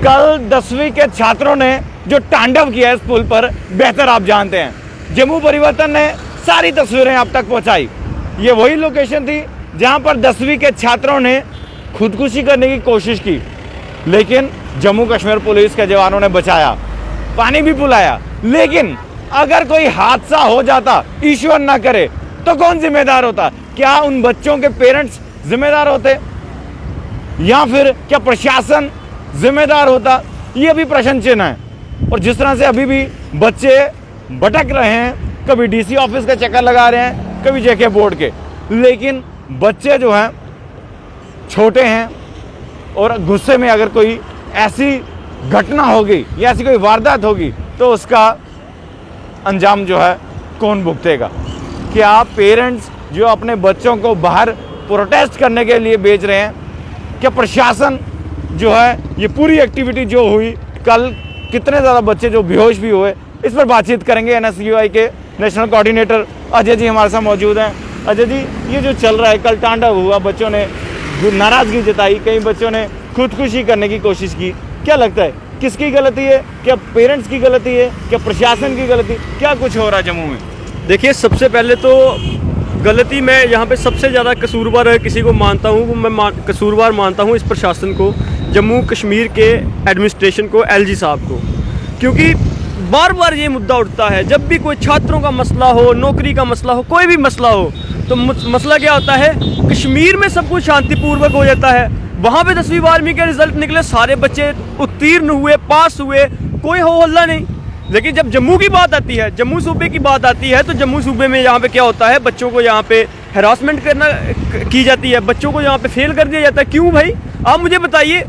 कल 10वीं के छात्रों ने जो तांडव किया इस पुल पर बेहतर आप जानते हैं। जम्मू परिवर्तन ने सारी तस्वीरें आप तक पहुंचाई। ये वही लोकेशन थी जहां पर 10वीं के छात्रों ने खुदकुशी करने की कोशिश की, लेकिन जम्मू कश्मीर पुलिस के जवानों ने बचाया, पानी भी पिलाया। लेकिन अगर कोई हादसा हो जाता, ईश्वर ना करे, तो कौन जिम्मेदार होता? क्या उन बच्चों के पेरेंट्स जिम्मेदार होते या फिर क्या प्रशासन जिम्मेदार होता? ये भी प्रश्न चिन्ह है। और जिस तरह से अभी भी बच्चे भटक रहे हैं, कभी डीसी ऑफिस का चक्कर लगा रहे हैं, कभी जेके बोर्ड के, लेकिन बच्चे जो हैं छोटे हैं और गुस्से में अगर कोई ऐसी घटना होगी या ऐसी कोई वारदात होगी तो उसका अंजाम जो है कौन भुगतेगा? क्या पेरेंट्स जो अपने बच्चों को बाहर प्रोटेस्ट करने के लिए भेज रहे हैं, क्या प्रशासन जो है ये पूरी एक्टिविटी जो हुई कल, कितने ज़्यादा बच्चे जो बेहोश भी हुए, इस पर बातचीत करेंगे। एनएसयूआई के नेशनल कोऑर्डिनेटर अजय जी हमारे साथ मौजूद हैं। अजय जी, ये जो चल रहा है, कल तांडव हुआ, बच्चों ने नाराज़गी जताई, कई बच्चों ने खुदकुशी करने की कोशिश की, क्या लगता है किसकी गलती है? क्या पेरेंट्स की गलती है? क्या प्रशासन की गलती? क्या कुछ हो रहा है जम्मू में? देखिए, सबसे पहले तो गलती मैं यहाँ पे सबसे ज़्यादा कसूरवार किसी को मानता हूँ, मैं कसूरवार मानता हूँ इस प्रशासन को, जम्मू कश्मीर के एडमिनिस्ट्रेशन को, एलजी साहब को। क्योंकि बार बार ये मुद्दा उठता है, जब भी कोई छात्रों का मसला हो, नौकरी का मसला हो, कोई भी मसला हो, तो मसला क्या होता है, कश्मीर में सब कुछ शांतिपूर्वक हो जाता है। वहाँ पे 10वीं 12वीं के रिजल्ट निकले, सारे बच्चे उत्तीर्ण हुए, पास हुए, कोई हो हल्ला नहीं। लेकिन जब जम्मू की बात आती है, जम्मू सूबे की बात आती है, तो जम्मू सूबे में यहाँ पे क्या होता है, बच्चों को यहाँ पे हैरासमेंट की जाती है, बच्चों को यहाँ पे फेल कर दिया जाता है। क्यों भाई, आप मुझे बताइए,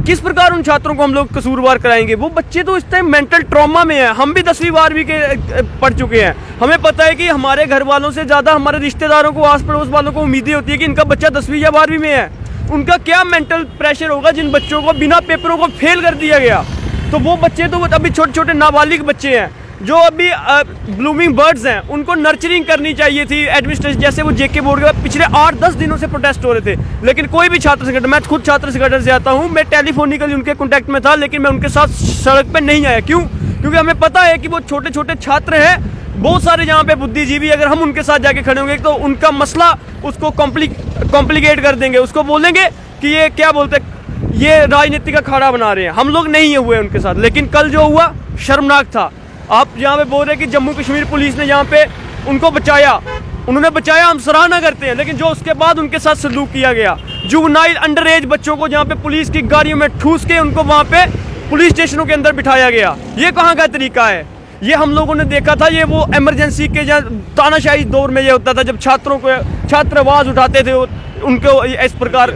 किस प्रकार उन छात्रों को हम लोग कसूरवार कराएंगे? वो बच्चे तो इस टाइम मेंटल ट्रॉमा में हैं। हम भी 10वीं 12वीं के पढ़ चुके हैं, हमें पता है कि हमारे घर वालों से ज़्यादा हमारे रिश्तेदारों को, आस पड़ोस वालों को उम्मीदें होती है कि इनका बच्चा 10वीं या 12वीं में है। उनका क्या मेंटल प्रेशर होगा जिन बच्चों को बिना पेपरों को फेल कर दिया गया? तो वो बच्चे तो अभी छोटे छोटे नाबालिग बच्चे हैं जो अभी ब्लूमिंग बर्ड्स हैं, उनको नर्चरिंग करनी चाहिए थी एडमिनिस्ट्रेशन। जैसे वो जेके बोर्ड के पिछले 8-10 दिनों से प्रोटेस्ट हो रहे थे, लेकिन कोई भी छात्र संगठन, मैं खुद छात्र संगठन से आता हूँ, मैं टेलीफोनिकली उनके कॉन्टैक्ट में था, लेकिन मैं उनके साथ सड़क पर नहीं आया। क्यों? क्योंकि हमें पता है कि वो छोटे छोटे छात्र हैं, बहुत सारे यहाँ पे बुद्धिजीवी, अगर हम उनके साथ जाके खड़े होंगे तो उनका मसला उसको कॉम्प्लिकेट कर देंगे, उसको बोलेंगे कि ये क्या बोलते, ये राजनीति का अखाड़ा बना रहे हैं। हम लोग नहीं हुए उनके साथ, लेकिन कल जो हुआ शर्मनाक था। आप यहाँ पे बोल रहे हैं कि जम्मू कश्मीर पुलिस ने यहाँ पे उनको बचाया, उन्होंने बचाया, हम सराहना करते हैं, लेकिन जो उसके बाद उनके साथ सलूक किया गया, जुवेनाइल अंडर एज बच्चों को जहाँ पे पुलिस की गाड़ियों में ठूस के उनको वहाँ पे पुलिस स्टेशनों के अंदर बिठाया गया, ये कहाँ का तरीका है? ये हम लोगों ने देखा था, ये वो इमरजेंसी के तानाशाही दौर में ये होता था, जब छात्र आवाज़ उठाते थे, उनको इस प्रकार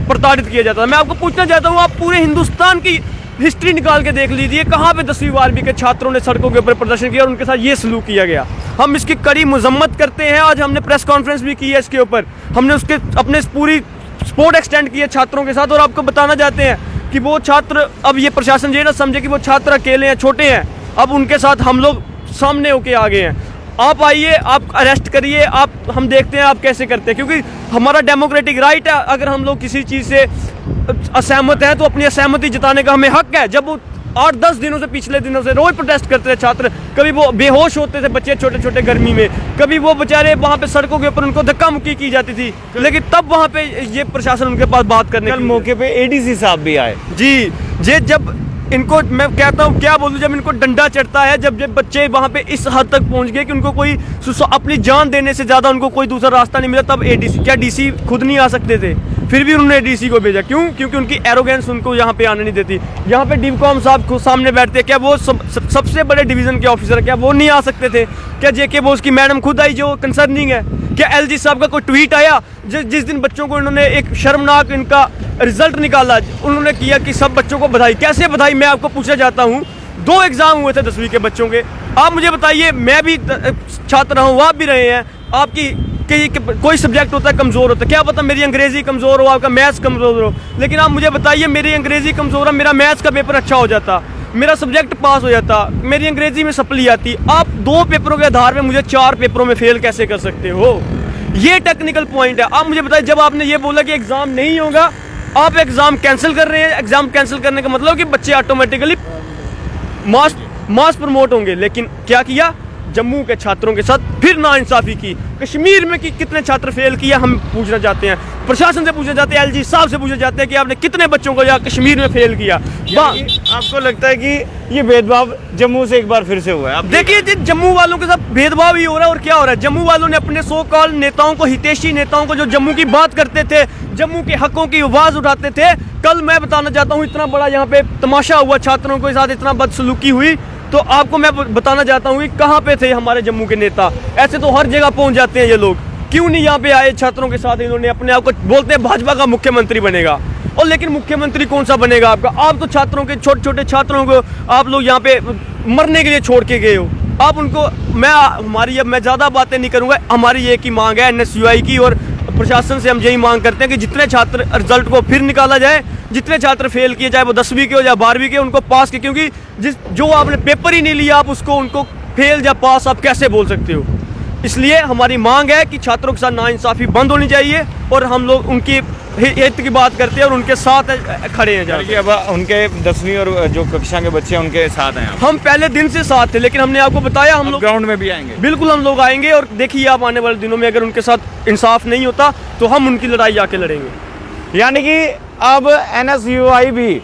प्रताड़ित किया जाता था। मैं आपको पूछना चाहता हूँ, आप पूरे हिंदुस्तान की हिस्ट्री निकाल के देख लीजिए, कहाँ पे 10वीं 12वीं के छात्रों ने सड़कों के ऊपर प्रदर्शन किया और उनके साथ ये सलूक किया गया। हम इसकी कड़ी मजम्मत करते हैं। आज हमने प्रेस कॉन्फ्रेंस भी की है इसके ऊपर, हमने उसके अपने पूरी सपोर्ट एक्सटेंड की है छात्रों के साथ, और आपको बताना चाहते हैं कि वो छात्र, अब ये प्रशासन ये ना समझे कि वो छात्र अकेले हैं, छोटे हैं, अब उनके साथ हम लोग सामने होके आ गए हैं। आप आइए, आप अरेस्ट करिए, हम देखते हैं आप कैसे करते हैं, क्योंकि हमारा डेमोक्रेटिक राइट है। अगर हम लोग किसी चीज़ से असहमत हैं तो अपनी असहमति जताने का हमें हक है। जब वो 8-10 दिनों से, पिछले दिनों से रोज प्रोटेस्ट करते थे छात्र, कभी वो बेहोश होते थे बच्चे छोटे छोटे गर्मी में, कभी वो बेचारे वहाँ पे सड़कों के ऊपर उनको धक्का मुक्की की जाती थी, लेकिन तब वहाँ पे ये प्रशासन उनके पास बात करने के मौके पे एडीसी साहब भी आए। जी, जब इनको, मैं कहता हूँ क्या बोलूँ, जब इनको डंडा चढ़ता है, जब बच्चे वहाँ पे इस हद तक पहुँच गए कि उनको कोई अपनी जान देने से ज़्यादा उनको कोई दूसरा रास्ता नहीं मिला, तब एडीसी, क्या डीसी खुद नहीं आ सकते थे? फिर भी उन्होंने डीसी को भेजा। क्यों? क्योंकि उनकी एरोगेंस उनको यहाँ पे आने नहीं देती। यहाँ पे डिवकॉम साहब खुद सामने बैठते, क्या वो सबसे बड़े डिवीज़न के ऑफिसर, क्या वो नहीं आ सकते थे? क्या जेके बोस की मैडम खुद आई जो कंसर्निंग है? क्या एलजी साहब का कोई ट्वीट आया जिस दिन बच्चों को इन्होंने एक शर्मनाक इनका रिजल्ट निकाला, उन्होंने किया कि सब बच्चों को बधाई? कैसे बधाई? मैं आपको पूछना चाहता हूँ, 2 एग्जाम हुए थे 10वीं के बच्चों के, आप मुझे बताइए, मैं भी छात्र हूँ, आप भी रहे हैं, आपकी कोई सब्जेक्ट होता है कमज़ोर होता है, क्या पता मेरी अंग्रेज़ी कमज़ोर हो, आपका मैथ्स कमज़ोर हो, लेकिन आप मुझे बताइए, मेरी अंग्रेज़ी कमज़ोर है, मेरा मैथ्स का पेपर अच्छा हो जाता, मेरा सब्जेक्ट पास हो जाता, मेरी अंग्रेज़ी में सप्ली आती, आप 2 पेपरों के आधार पे मुझे 4 पेपरों में फेल कैसे कर सकते हो? ये टेक्निकल पॉइंट है। आप मुझे बताइए, जब आपने ये बोला कि एग्ज़ाम नहीं होगा, आप एग्ज़ाम कैंसिल कर रहे हैं। एग्ज़ाम कैंसिल करने का मतलब कि बच्चे ऑटोमेटिकली मास प्रमोट होंगे। लेकिन क्या किया जम्मू के छात्रों के साथ, फिर नाइंसाफ़ी की। कश्मीर में कितने छात्र फेल किया हम पूछना चाहते हैं, प्रशासन से पूछना चाहते हैं, एलजी साहब से पूछना चाहते हैं कि आपने कितने बच्चों को यहाँ कश्मीर में फेल किया। आपको लगता है कि ये भेदभाव जम्मू से एक बार फिर से हुआ है? आप देखिए जी, जम्मू वालों के साथ भेदभाव ही हो रहा है और क्या हो रहा है। जम्मू वालों ने अपने सो कॉल नेताओं को, हितैषी नेताओं को, जो जम्मू की बात करते थे, जम्मू के हकों की आवाज़ उठाते थे, कल मैं बताना चाहता हूँ इतना बड़ा यहाँ पे तमाशा हुआ, छात्रों के साथ इतना बदसलूकी हुई, तो आपको मैं बताना चाहता हूँ कि कहाँ पे थे हमारे जम्मू के नेता। ऐसे तो हर जगह पहुँच जाते हैं ये लोग, क्यों नहीं यहाँ पे आए छात्रों के साथ। इन्होंने अपने आप को बोलते हैं भाजपा का मुख्यमंत्री बनेगा, और लेकिन मुख्यमंत्री कौन सा बनेगा आपका? आप तो छात्रों के, छोटे छोटे छात्रों को आप लोग यहाँ पे मरने के लिए छोड़ के गए हो। आप उनको, मैं ज़्यादा बातें नहीं करूँगा, हमारी एक ही मांग है NSUI की, और प्रशासन से हम यही मांग करते हैं कि जितने छात्र रिजल्ट को फिर निकाला जाए, जितने छात्र फेल किए, चाहे वो 10वीं के हो या 12वीं के, उनको पास के, क्योंकि जो आपने पेपर ही नहीं लिया, आप उनको फेल या पास आप कैसे बोल सकते हो। इसलिए हमारी मांग है कि छात्रों के साथ नाइंसाफ़ी बंद होनी चाहिए, और हम लोग उनकी हित की बात करते हैं और उनके साथ खड़े हैं। जाके अब उनके 10वीं और जो कक्षा के बच्चे हैं उनके साथ हैं हम पहले दिन से साथ थे, लेकिन हमने आपको बताया हम लोग ग्राउंड में भी आएंगे। बिल्कुल हम लोग आएंगे, और देखिए आप आने वाले दिनों में अगर उनके साथ इंसाफ नहीं होता तो हम उनकी लड़ाई जाके लड़ेंगे। यानी कि अब NSUI भी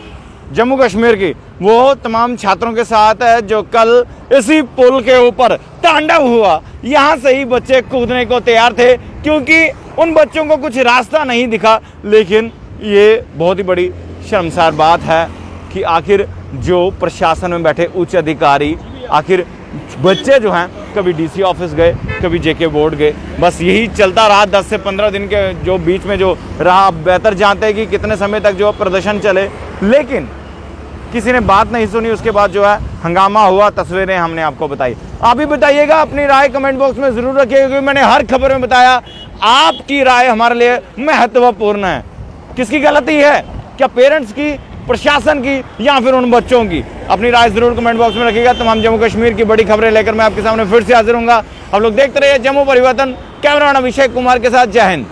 जम्मू कश्मीर की वो तमाम छात्रों के साथ है जो कल इसी पुल के ऊपर तांडव हुआ। यहाँ से ही बच्चे कूदने को तैयार थे, क्योंकि उन बच्चों को कुछ रास्ता नहीं दिखा। लेकिन ये बहुत ही बड़ी शर्मसार बात है कि आखिर जो प्रशासन में बैठे उच्च अधिकारी, आखिर बच्चे जो हैं कभी DC ऑफिस गए, कभी JK बोर्ड गए, बस यही चलता रहा। 10 से 15 दिन के जो बीच में जो रहा, बेहतर जानते हैं कि कितने समय तक जो प्रदर्शन चले, लेकिन किसी ने बात नहीं सुनी। उसके बाद जो है हंगामा हुआ, तस्वीरें हमने आपको बताई। आप भी बताइएगा, अपनी राय कमेंट बॉक्स में ज़रूर रखिएगा, क्योंकि मैंने हर खबर में बताया आपकी राय हमारे लिए महत्वपूर्ण है। किसकी गलती है, क्या पेरेंट्स की, प्रशासन की, या फिर उन बच्चों की? अपनी राय जरूर कमेंट बॉक्स में रखिएगा। तमाम जम्मू कश्मीर की बड़ी खबरें लेकर मैं आपके सामने फिर से हाजिर हूँगा। हम लोग देखते रहिए जम्मू परिवर्तन। कैमरामैन अभिषेक कुमार के साथ, जय हिंद।